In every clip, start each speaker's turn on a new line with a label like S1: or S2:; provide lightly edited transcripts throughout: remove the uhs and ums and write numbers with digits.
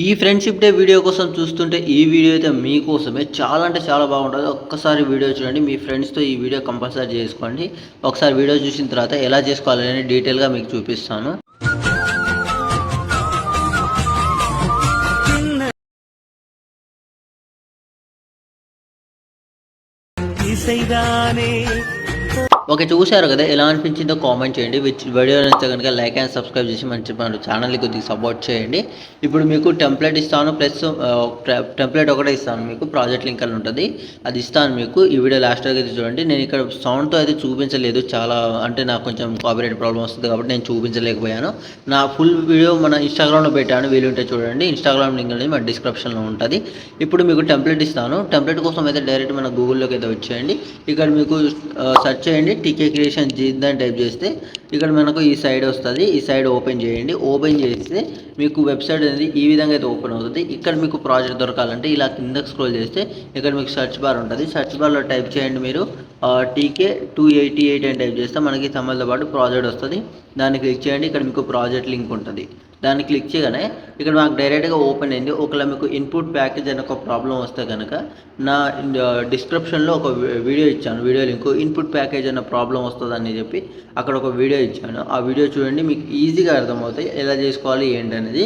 S1: ఈ friendship day video కోసం చూస్తుంటే ఈ వీడియో అయితే మీకోసమే. చాలా అంటే చాలా బాగుంటది. ఒక్కసారి వీడియో చూడండి. మీ ఫ్రెండ్స్‌తో ఈ వీడియో కంపల్సరీ చేసుకోండి. ఒకసారి వీడియో చూసిన తర్వాత ఎలా చేసుకోవాలని డీటెయిల్‌గా మీకు చూపిస్తాను. ఓకే. చూసారు కదా! ఎలా అనిపించిందో కామెంట్ చేయండి. వీడియో నచ్చితే గనుక లైక్ అండ్ సబ్స్క్రైబ్ చేసి మన ఛానల్‌ని కొద్దిగా సపోర్ట్ చేయండి. ఇప్పుడు మీకు టెంప్లేట్ ఇస్తాను. ప్లస్ టెంప్లేట్ ఒకటే ఇస్తాను మీకు. ప్రాజెక్ట్ లింక్ అని ఉంటది. అది ఇస్తాను మీకు. ఈ వీడియో లాస్ట్ వరకు అయితే చూడండి. నేను ఇక్కడ సౌండ్‌తో అయితే చూపించలేదు. చాలా అంటే నాకు కొంచెం కాపీరైట్ ప్రాబ్లమ్ వస్తుంది కాబట్టి నేను చూపించలేకపోయాను. నా ఫుల్ వీడియో మన ఇన్‌స్టాగ్రామ్‌లో పెట్టాను. వీలుంటే చూడండి. ఇన్‌స్టాగ్రామ్ లింక్ అనేది మన డిస్క్రిప్షన్‌లో ఉంటది. ఇప్పుడు మీకు టెంప్లేట్ ఇస్తాను. టెంప్లేట్ కోసం అయితే డైరెక్ట్ మన గూగుల్‌లోకి అయితే వచ్చేయండి. ఇక్కడ మీకు సెర్చ్ చేయండి. టీకే క్రియేషన్ జీందని టైప్ చేస్తే ఇక్కడ మనకు ఈ సైడ్ వస్తుంది. ఈ సైడ్ ఓపెన్ చేయండి. ఓపెన్ చేస్తే మీకు వెబ్సైట్ అనేది ఈ విధంగా అయితే ఓపెన్ అవుతుంది. ఇక్కడ మీకు ప్రాజెక్ట్ దొరకాలంటే ఇలా కిందకి స్క్రోల్ చేస్తే ఇక్కడ మీకు సెర్చ్ బార్ ఉంటుంది. సెర్చ్ బార్లో టైప్ చేయండి మీరు టీకే 288 అని టైప్ చేస్తే మనకి తమిళతో పాటు ప్రాజెక్ట్ వస్తుంది. దాన్ని క్లిక్ చేయండి. ఇక్కడ మీకు ప్రాజెక్ట్ లింక్ ఉంటుంది. దాన్ని క్లిక్ చేయగానే ఇక్కడ మాకు డైరెక్ట్గా ఓపెన్ అయింది. ఒకవేళ మీకు ఇన్పుట్ ప్యాకేజ్ అని ఒక ప్రాబ్లం వస్తే కనుక నా డిస్క్రిప్షన్లో ఒక వీడియో ఇచ్చాను. వీడియో లింక్ ఇన్పుట్ ప్యాకేజ్ అన్న ప్రాబ్లం వస్తుందని చెప్పి అక్కడ ఒక వీడియో ఇచ్చాను. ఆ వీడియో చూడండి. మీకు ఈజీగా అర్థమవుతాయి ఎలా చేసుకోవాలి ఏంటి అనేది.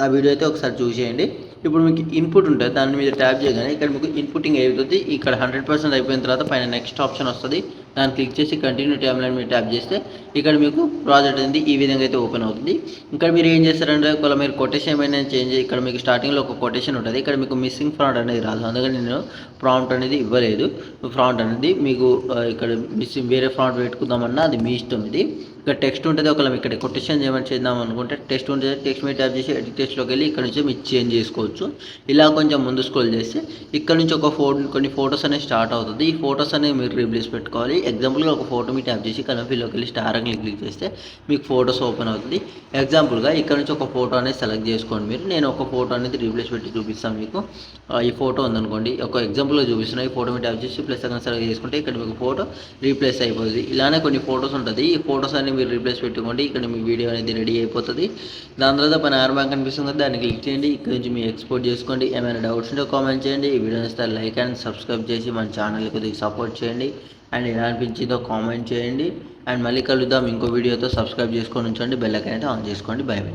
S1: ఆ వీడియో అయితే ఒకసారి చూసేయండి. ఇప్పుడు మీకు ఇన్పుట్ ఉంటుంది. దాని మీద ట్యాప్ చేయగానే ఇక్కడ మీకు ఇన్పుటింగ్ అయిపోతుంది. ఇక్కడ 100% అయిపోయిన తర్వాత పైన నెక్స్ట్ ఆప్షన్ వస్తుంది. దాన్ని క్లిక్ చేసి కంటిన్యూ టైమ్లైన్ మీద ట్యాప్ చేస్తే ఇక్కడ మీకు ప్రాజెక్ట్ అనేది ఈ విధంగా అయితే ఓపెన్ అవుతుంది. ఇక్కడ మీరు ఏం చేస్తారంటే ఒకవేళ మీరు కొటేషన్ ఏమైనా చేంజ్ ఇక్కడ మీకు స్టార్టింగ్లో ఒక కొటేషన్ ఉంటుంది. ఇక్కడ మీకు మిస్సింగ్ ప్రాంప్ట్ అనేది రాదు. అందుకని నేను ప్రాంప్ట్ అనేది ఇవ్వలేదు. ప్రాంప్ట్ అనేది మీకు ఇక్కడ మిస్సింగ్ వేరే ప్రాంప్ట్ పెట్టుకుందామన్నా అది మీ ఇష్టం. ఇది ఇక్కడ టెక్స్ట్ ఉంటుంది. ఒకవేళ ఇక్కడ కొటేషన్ ఏమైనా చేద్దాం అనుకుంటే టెక్స్ట్ ఉంటుంది. టెక్స్ట్ మీద ట్యాప్ చేసి ఎడిట్ టెక్స్ట్లోకి వెళ్ళి ఇక్కడ నుంచి మీరు చేంజ్ చేసుకోవచ్చు. ఇలా కొంచెం ముందు స్క్రోల్ చేస్తే ఇక్కడ నుంచి ఒక కొన్ని ఫొటోస్ అనేవి స్టార్ట్ అవుతుంది. ఈ ఫొటోస్ అనేవి మీరు రీప్లేస్ పెట్టుకోవాలి. ఎగ్జాంపుల్గా ఒక ఫోటో మీ ట్యాప్ చేసి కలర్ఫీల్లోకి వెళ్ళి స్టార్ అని క్లిక్ చేస్తే మీకు ఫొటోస్ ఓపెన్ అవుతుంది. ఎగ్జాంపుల్గా ఇక్కడ నుంచి ఒక ఫోటో అనేది సెలెక్ట్ చేసుకోండి మీరు. నేను ఒక ఫోటో అనేది రీప్లేస్ పెట్టి చూపిస్తాను మీకు. ఈ ఫోటో ఉందనుకోండి. ఒక ఎగ్జాంపుల్గా చూపిస్తున్నా. ఈ ఫోటో మీ ట్యాప్ చేసి ప్లస్ అక్కడ సెలెక్ట్ చేసుకుంటే ఇక్కడ మీకు ఫోటో రీప్లేస్ అయిపోతుంది. ఇలానే కొన్ని ఫొటోస్ ఉంటుంది. ఈ ఫొటోస్ అన్ని మీరు రీప్లేస్ పెట్టుకోండి. ఇక్కడ మీ వీడియో అనేది రెడీ అయిపోతుంది. దాని తర్వాత పైన ఆర్ బ్యాంక్ కనిపిస్తుంది. దాన్ని క్లిక్ చేయండి. ఇక్కడ నుంచి మీ ఎక్స్పోర్ట్ చేసుకోండి. ఏమైనా డౌట్స్ ఉంటే కామెంట్ చేయండి. ఈ వీడియో నచ్చితే లైక్ అండ్ సబ్స్క్రైబ్ చేసి మన ఛానల్కి కొద్దిగా సపోర్ట్ చేయండి. అండ్ ఎలా అనిపించిందో కామెంట్ చేయండి. అండ్ మళ్ళీ కలుద్దాం ఇంకో వీడియోతో. సబ్స్క్రైబ్ చేసుకొని ఉంచండి. బెల్ ఐకాన్ అయితే ఆన్ చేసుకోండి. By by.